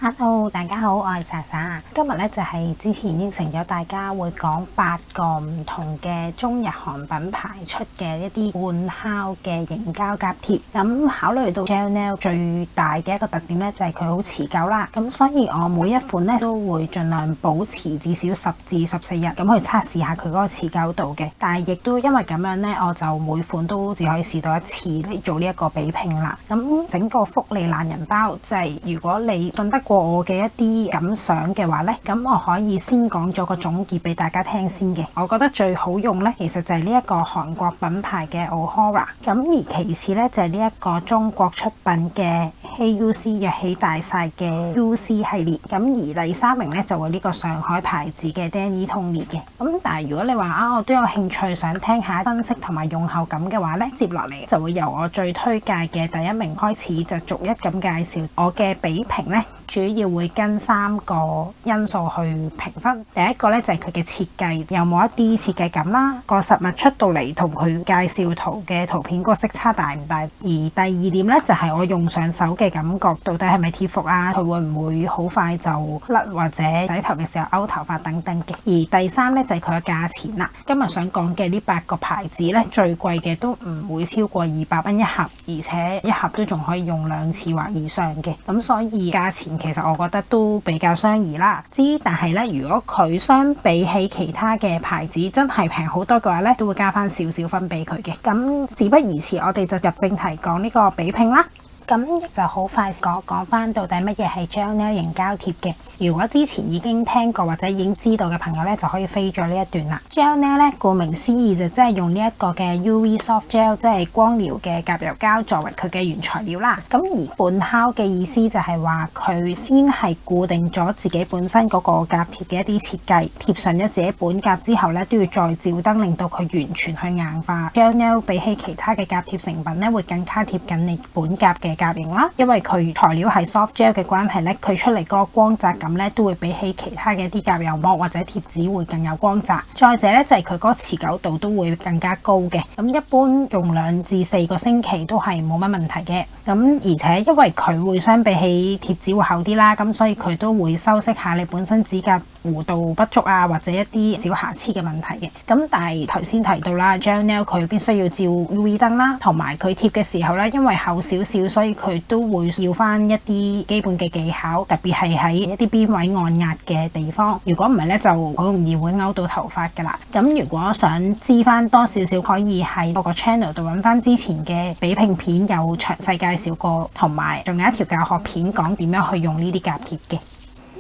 Hello，大家好，我係莎莎。今日咧就係之前應承咗大家會講8個唔同嘅中日韓品牌出嘅一啲半烤嘅凝膠夾貼。咁考慮到 Gel Nail 最大嘅一個特點咧就係佢好持久啦。咁所以我每一款咧都會盡量保持至少10至14日咁去測試下佢嗰個持久度嘅。但係亦都因為咁樣咧，我就每款都只可以試到一次嚟做呢一個比拼啦。咁整個福利懶人包就係如果你信得過我嘅一啲感想嘅話呢，咁我可以先講咗個總結俾大家聽先嘅。我覺得最好用呢，其實就係呢一個韓國品牌嘅 Ohora。咁而其次呢，就係呢一個中國出品嘅 HEYUSE 藥起大晒嘅 UC 系列。咁而第3名呢，就會呢個上海牌子嘅 Danny Tony 嘅。咁但係如果你話我都有興趣想聽下分析同埋用後感嘅話呢，接落嚟就會由我最推介嘅第1名開始，就逐一咁介紹我嘅比評呢。主要會跟3個因素去評分。第一個咧就係佢嘅設計有冇一啲設計感啦，個實物出到嚟同佢介紹圖嘅圖片個色差大唔大。而第2點咧就係我用上手嘅感覺，到底係咪貼服啊？佢會唔會好快就甩或者洗頭嘅時候勾頭髮等等嘅。而第3咧就係佢嘅價錢啦。今日想講嘅呢8個牌子咧，最貴嘅都唔會超過200蚊一盒，而且一盒都仲可以用2次或以上嘅。咁所以價錢其實我覺得都比較相宜啦，但係咧，如果佢相比起其他嘅牌子真係平好多嘅話咧，都會加翻少少分俾佢嘅。咁事不宜遲，我哋就入正題講呢個比拼啦。咁就好快講翻到底乜嘢係 Gel Nail 凝膠貼嘅。如果之前已經聽過或者已經知道嘅朋友咧，就可以飛咗呢一段啦。Gel Nail 咧，顧名思義就即係用呢一個嘅 UV Soft Gel， 即係光療嘅甲油膠作為佢嘅原材料啦。咁而半烤嘅意思就係話佢先係固定咗自己本身嗰個夾貼嘅一啲設計，貼上咗自己本夾之後咧，都要再照燈令到佢完全去硬化。Gel Nail 比起其他嘅夾貼成品咧，會更加貼緊你本夾嘅夾型啦，因為佢材料係 soft gel 嘅關係咧，佢出嚟嗰個光澤感咧都會比起其他嘅一啲甲油膜或者貼紙會更有光澤。再者咧就係佢嗰個持久度都會更加高嘅。咁一般用2至4個星期都係冇乜問題嘅。咁而且因為佢會相比起貼紙會厚啲啦，咁所以佢都會修飾下你本身指甲弧度不足啊，或者一啲小瑕疵嘅問題嘅。咁但係頭先提到啦 Gel Nail 佢必須要照 UV 燈啦，同埋佢貼嘅時候咧，因為厚少少，所以佢都會要翻一啲基本嘅技巧，特別係喺一啲邊位按壓嘅地方。如果唔係咧，就好容易會勾到頭髮噶啦。咁如果想知翻多少少，可以喺我個 channel 度揾翻之前嘅比拼片，有詳細介紹過，同埋仲有一條教學片講點樣去用呢啲夾貼嘅。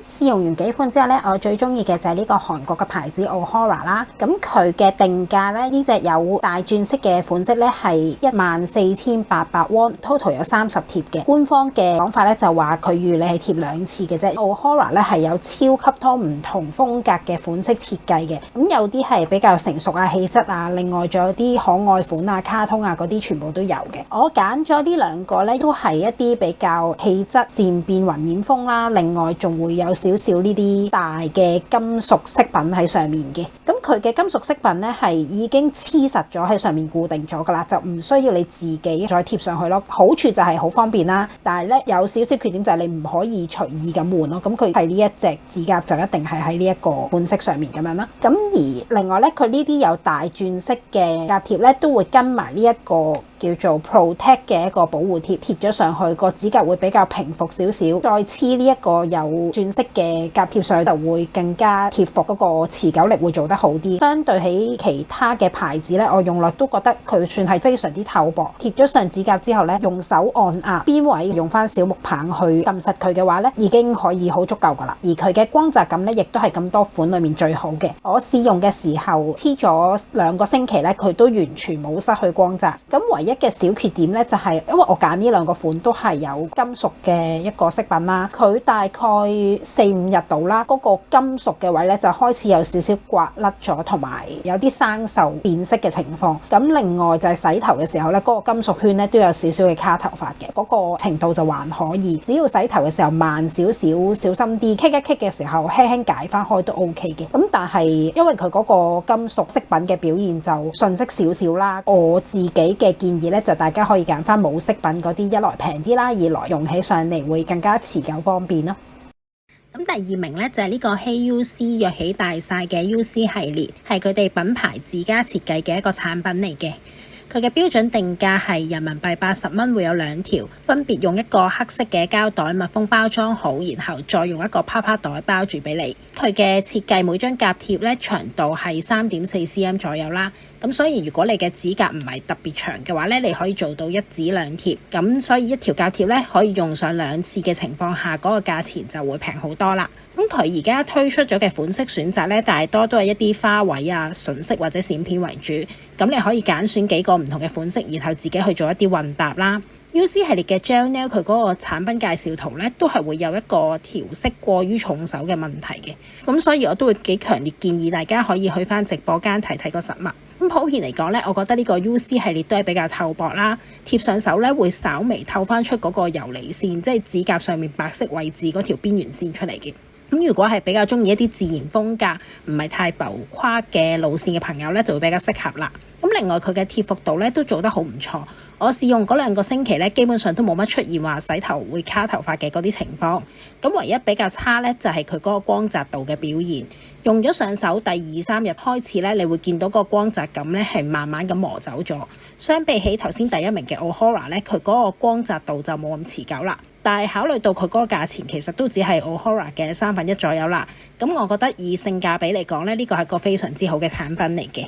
試用完幾款之後咧，我最中意嘅就係呢個韓國嘅牌子 Ohora 啦。咁佢嘅定價咧，呢隻有大鑽色嘅款式咧係14,800 won，total 有30貼嘅。官方嘅講法咧就話佢預你係貼2次嘅啫。Ohora 咧係有超級多唔同風格嘅款式設計嘅。咁有啲係比較成熟啊、氣質啊，另外仲有啲可愛款啊、卡通啊嗰啲全部都有嘅。我揀咗呢2個咧，都係一啲比較氣質漸變暈染風啦。另外仲會有少少呢啲大嘅金屬飾品喺上面嘅。咁佢嘅金屬飾品咧係已經黐實咗喺上面固定咗噶啦，就唔需要你自己再貼上去咯。好處就係好方便啦，但係咧有少少缺點就係你唔可以隨意咁換咯。咁佢係呢一隻指甲就一定係喺呢一個款式上面咁樣啦。咁而另外咧，佢呢啲有大鑽色嘅夾貼咧，都會跟埋呢一個叫做 Protect 嘅一個保護貼，貼咗上去個指甲會比較平服少少，再黐呢一個有鑽色嘅夾貼上去就會更加貼服，嗰個持久力會做得好啲。相對起其他嘅牌子咧，我用落都覺得佢算係非常之透薄。貼咗上指甲之後咧，用手按壓邊位，用翻小木棒去撳實佢嘅話咧，已經可以好足夠噶啦。而佢嘅光澤感咧，亦都係咁多款裏面最好嘅。我試用嘅時候黐咗2個星期咧，佢都完全冇失去光澤。咁唯一嘅小缺點咧，就係因為我揀呢2個款都係有金屬嘅一個飾品啦，佢大概4-5日到啦，嗰個金屬嘅位咧就開始有少少刮甩咗，同埋有啲生鏽變色嘅情況。咁另外就係洗頭嘅時候咧，嗰個金屬圈咧都有少少嘅卡頭髮嘅，嗰個程度就還可以。只要洗頭嘅時候慢少少，小心啲，棘一棘嘅時候輕輕解翻開都 OK 嘅。咁但係因為佢嗰個金屬飾品嘅表現就遜色少少啦，我自己嘅建議咧就大家可以揀翻冇飾品嗰啲，一來平啲啦，二來用起上嚟會更加持久方便咯。咁第二名呢，就係呢個 HeyUC 躍起大晒嘅 UC 系列，係佢哋品牌自家設計嘅一個產品嚟嘅。佢嘅標準定價係人民幣80蚊，會有2條，分別用一個黑色嘅膠袋密封包裝好，然後再用一個泡泡袋包住俾你。佢嘅設計每張甲貼咧長度係3.4cm 左右啦，咁所以如果你嘅指甲唔係特別長嘅話咧，你可以做到1指2貼，咁所以一條甲貼咧可以用上2次嘅情況下，嗰個價錢就會平好多啦。咁佢而家推出咗嘅款式選擇咧，大多都係一啲花卉啊、純色或者閃片為主。咁你可以揀選幾個唔同嘅款式，然後自己去做一啲混搭啦。UC 系列嘅 Gel Nail 佢嗰個產品介紹圖咧，都係會有一個調色過於重手嘅問題嘅。咁所以我都會幾強烈建議大家可以去翻直播間睇睇個實物。咁普遍嚟講咧，我覺得呢個 UC 系列都係比較透薄啦，貼上手咧會稍微透翻出嗰個游離線，即係指甲上面白色位置嗰條邊緣線出嚟嘅。咁如果係比較中意一啲自然風格，唔係太浮誇嘅路線嘅朋友咧，就會比較適合啦。咁另外佢嘅貼服度咧都做得好唔錯，我試用嗰2個星期咧，基本上都冇乜出現話洗頭會卡頭髮嘅嗰啲情況。咁唯一比較差咧就係佢嗰個光澤度嘅表現。用咗上手第2、3日開始咧，你會見到個光澤感咧係慢慢咁磨走咗。相比起頭先第1名嘅 Ohora 咧，佢嗰個光澤度就冇咁持久啦。但係考慮到佢嗰個價錢其實都只係 Ohora 嘅1/3左右啦，咁我覺得以性價比嚟講咧，呢個係個非常之好嘅產品嚟嘅。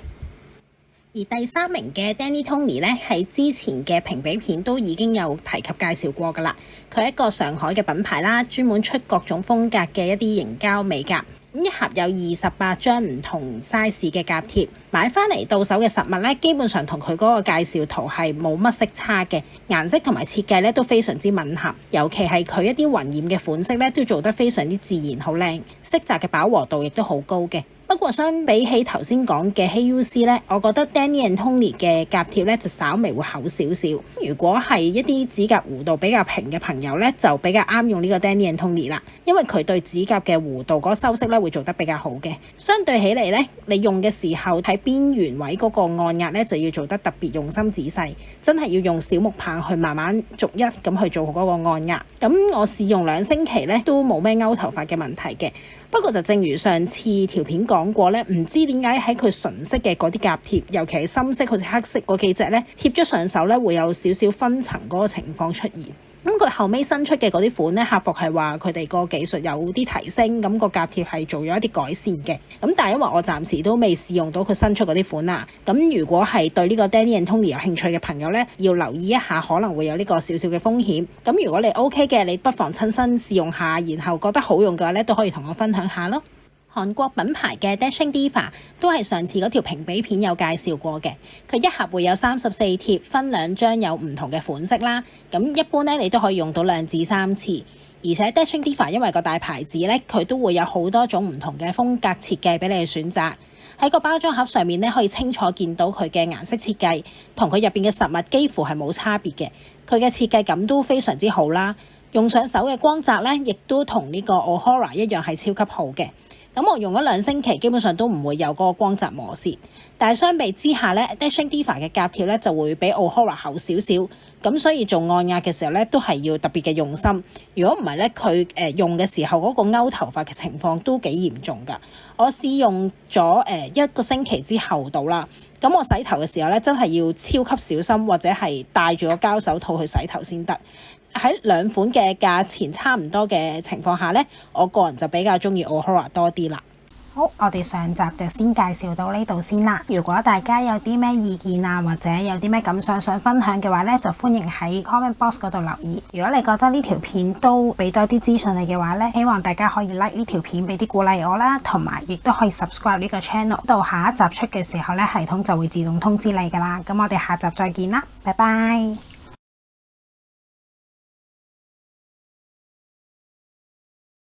而第3名嘅 Danny Tony 咧，係之前嘅評比片都已經有提及介紹過噶啦。佢係一個上海嘅品牌啦，專門出各種風格嘅一啲凝膠美甲。咁一盒有28張唔同 size 嘅甲貼，買翻嚟到手嘅實物咧，基本上同佢嗰個介紹圖係冇乜色差嘅，顏色同埋設計咧都非常之吻合，尤其係佢一啲暈染嘅款式咧都做得非常之自然，好靚，色澤嘅飽和度亦都好高嘅。不過相比起頭先講嘅 HeyUC 咧，我覺得 Danny and Tony 嘅甲貼咧就稍微會厚少少。如果係一啲指甲弧度比較平嘅朋友咧，就比較啱用呢個 Danny and Tony 啦，因為佢對指甲嘅弧度嗰個修飾咧會做得比較好嘅。相對起嚟咧，你用嘅時候喺邊緣位嗰個按壓咧就要做得特別用心仔細，真係要用小木棒去慢慢逐一咁去做好嗰個按壓。咁我試用2星期咧都冇咩勾頭髮嘅問題嘅。不過就正如上次條片講過咧，唔知點解喺佢純色嘅嗰啲甲貼，尤其係深色好似黑色嗰幾隻咧，貼咗上手咧會有少少分層嗰個情況出現。咁佢後尾新出嘅嗰啲款咧，客服係話佢哋個技術有啲提升，咁個甲貼係做咗一啲改善嘅。咁但係因為我暫時都未試用到佢新出嗰啲款啦，咁如果係對呢個 Danny and Tony 有興趣嘅朋友咧，要留意一下可能會有呢個少少嘅風險。咁如果你 OK 嘅，你不妨親身試用下，然後覺得好用嘅話咧，都可以同我分享下咯。韓國品牌嘅 Dashing Diva 都係上次嗰條評比片有介紹過嘅，佢一盒會有34貼，分2張有唔同嘅款式啦。咁一般咧你都可以用到2至3次，而且 Dashing Diva 因為個大牌子咧，佢都會有好多種唔同嘅風格設計俾你去選擇。喺個包裝盒上面咧，可以清楚見到佢嘅顏色設計，同佢入邊嘅實物幾乎係冇差別嘅。佢嘅設計感都非常之好啦，用上手嘅光澤咧，亦都同呢個 Ohora 一樣係超級好嘅。咁我用咗2星期，基本上都唔會有嗰個光澤磨蝕。但係相比之下咧 Dashing Diva 嘅甲貼咧就會比 Ohora 厚少少。咁所以做按壓嘅時候咧，都係要特別嘅用心。如果唔係咧，佢用嘅時候嗰個勾頭髮嘅情況都幾嚴重㗎。我試用咗1個星期之後到啦。咁我洗頭嘅時候咧，真係要超級小心，或者係戴住個膠手套去洗頭先得。喺2款嘅價錢差唔多嘅情況下咧，我個人就比較中意 Ohora 多啲啦。好，我哋上集就先介紹到呢度先啦。如果大家有啲咩意見啊，或者有啲咩感想想分享嘅話咧，就歡迎喺 comment box 嗰度留意。如果你覺得呢條片都俾多啲資訊你嘅話咧，希望大家可以 like 呢條片俾啲鼓勵我啦，同埋亦都可以 subscribe 呢個 channel。到下一集出嘅時候咧，系統就會自動通知你噶啦。咁我哋下集再見啦，拜拜。